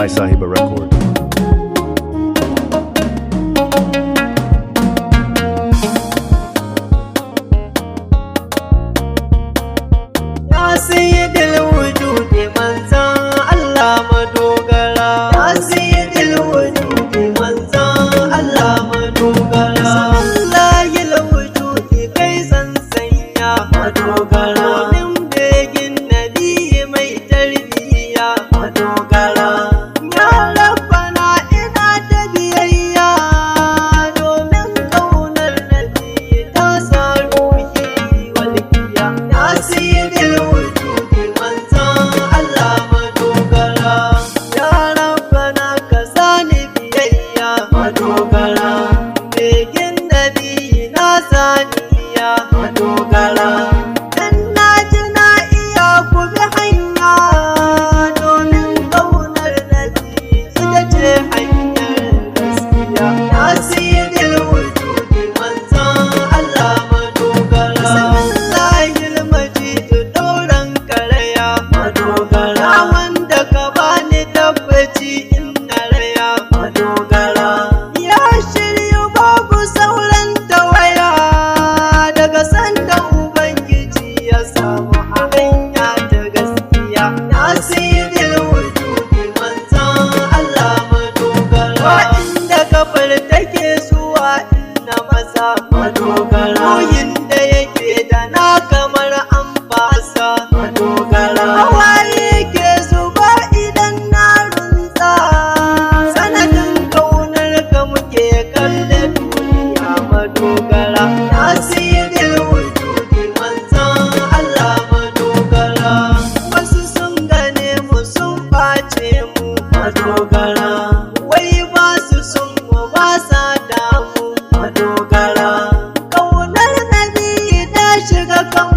Sai Sahiba Record. Ya sayyidil wujudi manzan Allah madogara. Ya sayyidil wujudi manzan Allah madogara. Sallahil wujudi kai san sanya madogara. Domin begin nabi mai tarbiyya madogara. Ya rabbana ina ta biyayya domin kaunar nabi ta sa ruhi walkiya. Ya sayyidil wujudi manzan Allah madogara. Ya rabbana ka sani biyayya madogara. Begin nabi na saniya madogara. Dan na ji na iya ku bi hanya domin kaunar nabi ita ce hanyar gaskiya. Ya sayyidil wujudi manzan Allah madogara. Sallahil majid dauran karaya madogara. Wanda ka bani tabbaci in na raya madogara. Ya shiryu babu sauran tawaya daga sanda ubangiji ya samu a hanya ta gaskiya. Ya sayyidil wujudi manzan Allah madogara. Inda kafar take zuwa inna masa madogara. Ruhin da yake da na kamar an fasa madogara. Hawaye ke zuba idan na runtsa sanadin kaunar ka muke kalle duniya madogara. Ya sayyidil wujudi manzan Allah madogara. Wasu sun gane mu sun ɓace mu madogara. Wai ba su sun mu ba sa damu madogara. Kaunar nabi ta shiga kan